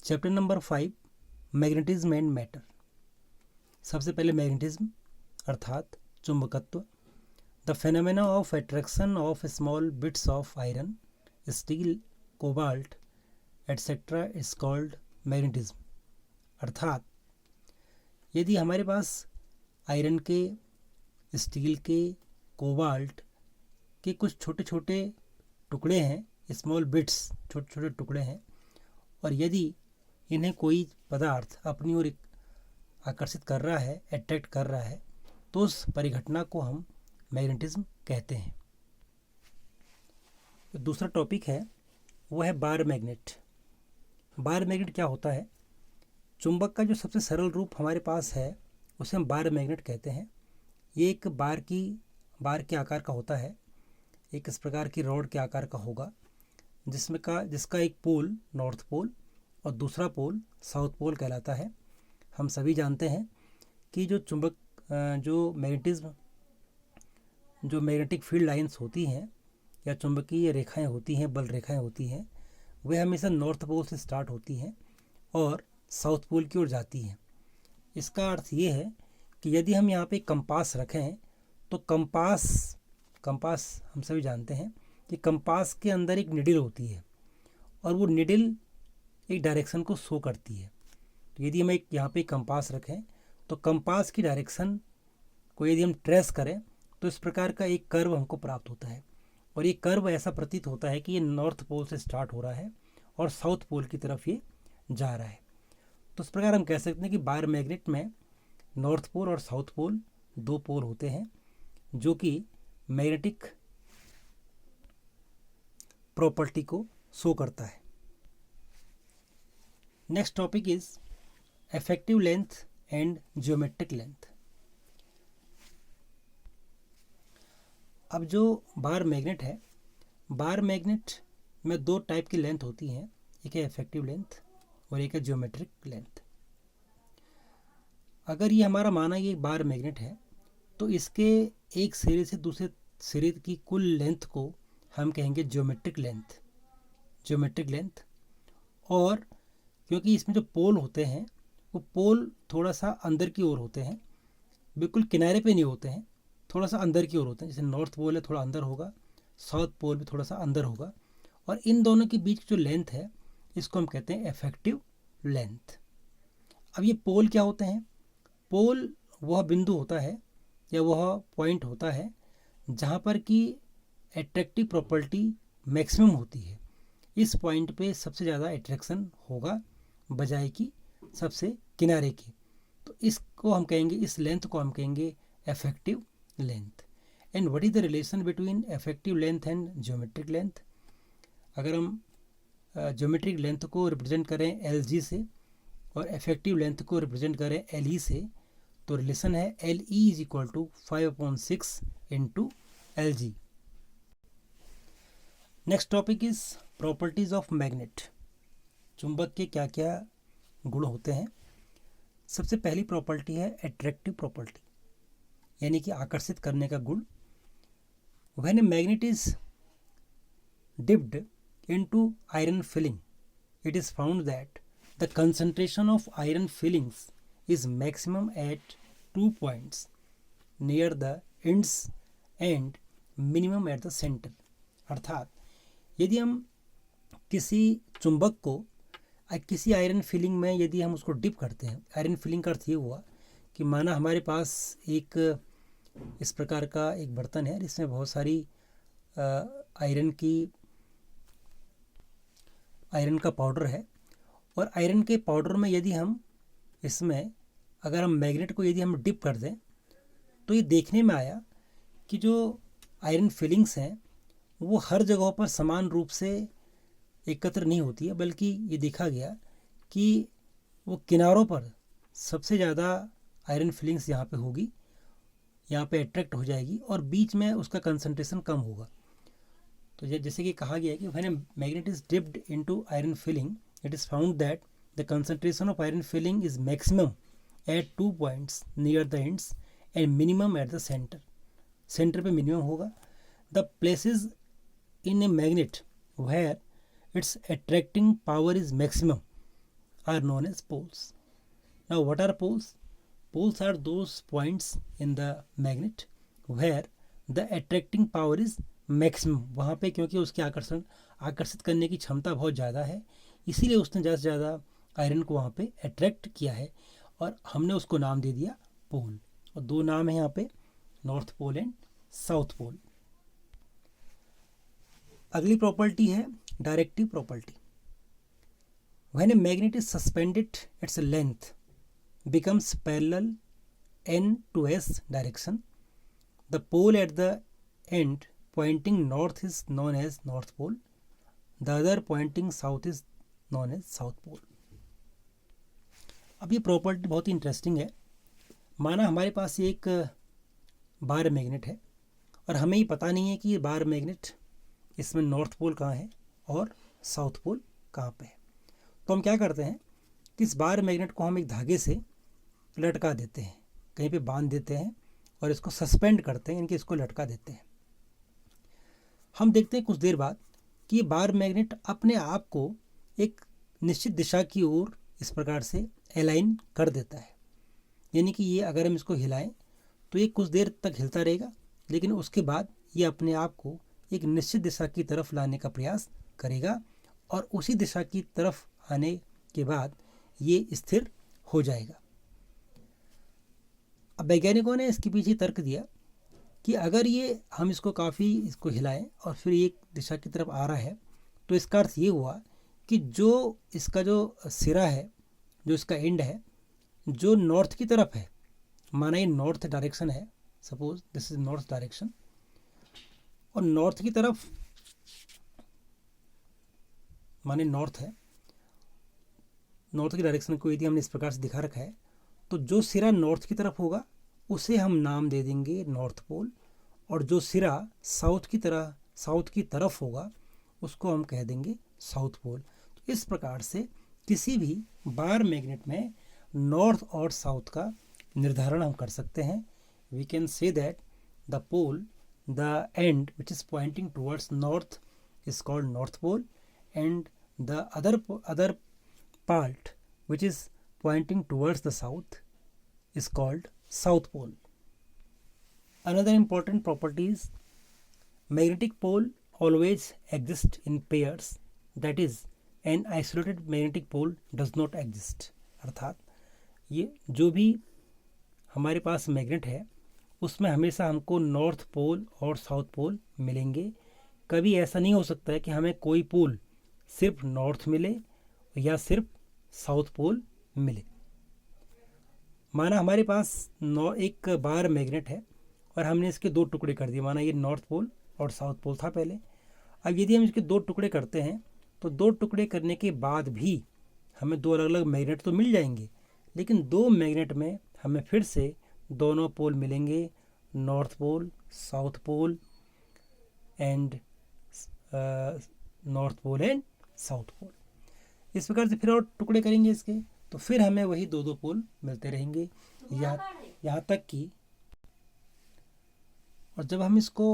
Chapter number 5 magnetism and matter. सबसे पहले magnetism अर्थात चुंबकत्व। The phenomena of attraction of small bits of iron, steel, cobalt etcetera is called magnetism. अर्थात यदि हमारे पास आयरन के, स्टील के, कोबाल्ट के कुछ छोटे छोटे टुकड़े हैं, स्मॉल बिट्स छोटे छोटे टुकड़े हैं, और यदि इन्हें कोई पदार्थ अपनी ओर आकर्षित कर रहा है, अट्रैक्ट कर रहा है, तो उस परिघटना को हम मैग्नेटिज्म कहते हैं। दूसरा टॉपिक है वो है बार मैग्नेट। बार मैग्नेट क्या होता है? चुंबक का जो सबसे सरल रूप हमारे पास है उसे हम बार मैग्नेट कहते हैं। ये एक बार के आकार का होता है, एक इस प्रकार की रॉड के आकार का होगा, जिसका एक पोल नॉर्थ पोल और दूसरा पोल साउथ पोल कहलाता है। हम सभी जानते हैं कि जो मैग्नेटिक फील्ड लाइंस होती हैं या चुंबकीय रेखाएं होती हैं, बल रेखाएं होती हैं, वे हमेशा नॉर्थ पोल से स्टार्ट होती हैं और साउथ पोल की ओर जाती हैं। इसका अर्थ ये है कि यदि हम यहाँ पे कंपास रखें तो कंपास हम सभी जानते हैं कि कंपास के अंदर एक निडल होती है और वो निडल एक डायरेक्शन को शो करती है। तो यदि हम एक यहाँ पे कंपास रखें तो कंपास की डायरेक्शन को यदि हम ट्रेस करें तो इस प्रकार का एक कर्व हमको प्राप्त होता है, और ये कर्व ऐसा प्रतीत होता है कि ये नॉर्थ पोल से स्टार्ट हो रहा है और साउथ पोल की तरफ ये जा रहा है। तो इस प्रकार हम कह सकते हैं कि बार मैग्नेट में नॉर्थ पोल और साउथ पोल दो पोल होते हैं जो कि मैग्नेटिक प्रॉपर्टी को शो करता है। Next topic is effective length and geometric length. अब जो बार मैग्नेट है, बार मैग्नेट में दो टाइप की लेंथ होती हैं, एक है इफेक्टिव लेंथ और एक है ज्योमेट्रिक लेंथ। अगर ये हमारा माना ये बार मैग्नेट है तो इसके एक सिरे से दूसरे सिरे की कुल लेंथ को हम कहेंगे ज्योमेट्रिक लेंथ। और क्योंकि इसमें जो पोल होते हैं वो पोल थोड़ा सा अंदर की ओर होते हैं, बिल्कुल किनारे पे नहीं होते हैं, थोड़ा सा अंदर की ओर होते हैं। जैसे नॉर्थ पोल है थोड़ा अंदर होगा, साउथ पोल भी थोड़ा सा अंदर होगा, और इन दोनों के बीच जो लेंथ है इसको हम कहते हैं इफेक्टिव लेंथ। अब ये पोल क्या होते हैं? पोल वह बिंदु होता है या वह पॉइंट होता है जहाँ पर कि एट्रैक्टिव प्रॉपर्टी मैक्सिमम होती है। इस पॉइंट पे सबसे ज़्यादा अट्रैक्शन होगा बजाय कि सबसे किनारे की। तो इसको हम कहेंगे, इस लेंथ को हम कहेंगे effective length. And what is the relation between effective length and geometric length? अगर हम ज्योमेट्रिक लेंथ को रिप्रेजेंट करें LG से और इफेक्टिव लेंथ को रिप्रेजेंट करें LE से, तो रिलेशन है LE is equal to 5/6 into LG। Next topic is properties of magnet. चुंबक के क्या क्या गुण होते हैं? सबसे पहली प्रॉपर्टी है अट्रैक्टिव प्रॉपर्टी, यानी कि आकर्षित करने का गुण। When a magnet is dipped into iron filling, it is found that the concentration of iron filings is maximum at 2 points near the ends and minimum at the center। अर्थात यदि हम किसी चुंबक को किसी आयरन फिलिंग में यदि हम उसको डिप करते हैं, आयरन फिलिंग का अर्थ ये हुआ कि माना हमारे पास एक इस प्रकार का एक बर्तन है जिसमें बहुत सारी आयरन का पाउडर है, और आयरन के पाउडर में यदि हम इसमें अगर हम मैग्नेट को यदि हम डिप कर दें तो ये देखने में आया कि जो आयरन फिलिंग्स हैं वो हर जगहों पर समान रूप से एकत्र नहीं होती है, बल्कि ये देखा गया कि वो किनारों पर सबसे ज़्यादा आयरन फिलिंग्स यहाँ पे होगी, यहाँ पे अट्रैक्ट हो जाएगी, और बीच में उसका कंसंट्रेशन कम होगा। तो जैसे कि कहा गया है कि when a magnet is dipped into iron filling, it is found that the concentration of iron filling is maximum at 2 points near the ends and minimum at the center। Centre पे minimum होगा। the places in a magnet where its attracting power is maximum, are known as poles. Now what are poles? Poles are those points in the magnet where the attracting power is maximum. वहाँ पे क्योंकि उसकी आकर्षित करने की क्षमता बहुत ज़्यादा है, इसीलिए उसने ज़्यादा से ज़्यादा आयरन को वहाँ पे अट्रैक्ट किया है और हमने उसको नाम दे दिया पोल. और दो नाम है यहाँ पे, north pole and south pole. अगली प्रॉपर्टी है directive property. When a magnet is suspended, its length becomes parallel n to s direction. The pole at the end pointing north is known as north pole. The other pointing south is known as south pole. अब ये property बहुत ही interesting है. माना हमारे पास एक bar magnet है और हमें ही पता नहीं है कि ये बार मैग्नेट इसमें नॉर्थ पोल कहाँ है और साउथ पोल कहाँ पे है. तो हम क्या करते हैं कि इस बार मैग्नेट को हम एक धागे से लटका देते हैं, कहीं पे बांध देते हैं और इसको सस्पेंड करते हैं, यानी कि इसको लटका देते हैं. हम देखते हैं कुछ देर बाद कि ये बार मैग्नेट अपने आप को एक निश्चित दिशा की ओर इस प्रकार से अलाइन कर देता है. यानी कि ये अगर हम इसको हिलाएं तो ये कुछ देर तक हिलता रहेगा, लेकिन उसके बाद ये अपने आप को एक निश्चित दिशा की तरफ लाने का प्रयास करेगा और उसी दिशा की तरफ आने के बाद ये स्थिर हो जाएगा. अब वैज्ञानिकों ने इसके पीछे तर्क दिया कि अगर ये हम इसको हिलाएं और फिर एक दिशा की तरफ आ रहा है तो इसका अर्थ ये हुआ कि जो इसका जो सिरा है, जो इसका एंड है, जो नॉर्थ की तरफ है, माना ये नॉर्थ डायरेक्शन है, suppose this is north direction, और नॉर्थ की तरफ माने नॉर्थ है, नॉर्थ की डायरेक्शन को यदि हमने इस प्रकार से दिखा रखा है तो जो सिरा नॉर्थ की तरफ होगा उसे हम नाम दे देंगे नॉर्थ पोल, और जो सिरा साउथ की तरफ होगा उसको हम कह देंगे साउथ पोल. तो इस प्रकार से किसी भी बार मैग्नेट में नॉर्थ और साउथ का निर्धारण हम कर सकते हैं. We can say that the pole, the end which is pointing towards north is called north pole and the other part which is pointing towards the south is called south pole. Another important property is magnetic pole always exist in pairs, that is an isolated magnetic pole does not exist. अर्थात ये जो भी हमारे पास magnet है उसमें हमेशा हमको north pole और साउथ पोल मिलेंगे. कभी ऐसा नहीं हो सकता है कि हमें कोई पोल सिर्फ नॉर्थ मिले या सिर्फ साउथ पोल मिले. माना हमारे पास एक बार मैग्नेट है और हमने इसके दो टुकड़े कर दिए, माना ये नॉर्थ पोल और साउथ पोल था पहले. अब यदि हम इसके दो टुकड़े करते हैं तो दो टुकड़े करने के बाद भी हमें दो अलग अलग मैग्नेट तो मिल जाएंगे, लेकिन दो मैग्नेट में हमें फिर से दोनों पोल मिलेंगे, north pole, south pole and north pole and south pole. इस प्रकार से फिर और टुकड़े करेंगे इसके तो फिर हमें वही दो पोल मिलते रहेंगे यहाँ तक कि, और जब हम इसको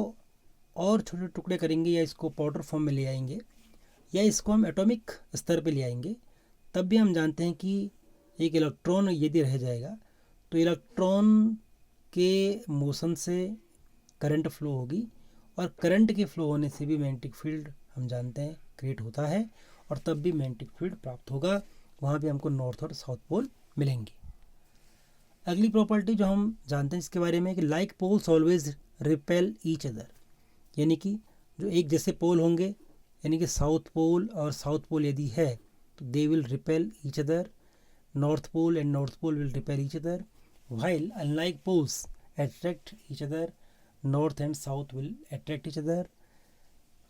और छोटे टुकड़े करेंगे या इसको पाउडर फॉर्म में ले आएंगे या इसको हम एटॉमिक स्तर पे ले आएंगे, तब भी हम जानते हैं कि एक इलेक्ट्रॉन यदि रह जाएगा तो इलेक्ट्रॉन के मोशन से करंट फ्लो होगी और करंट के फ्लो होने से भी मैग्नेटिक फील्ड हम जानते हैं क्रिएट होता है और तब भी मैग्नेटिक फील्ड प्राप्त होगा. वहाँ भी हमको नॉर्थ और साउथ पोल मिलेंगे. अगली प्रॉपर्टी जो हम जानते हैं इसके बारे में कि like poles always repel each other, यानी कि जो एक जैसे पोल होंगे, यानी कि साउथ पोल और साउथ पोल यदि है तो they will repel each other. North pole and north pole will repel each other, while unlike poles attract each other, north and south will attract each other.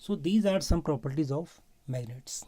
So these are some properties of magnets.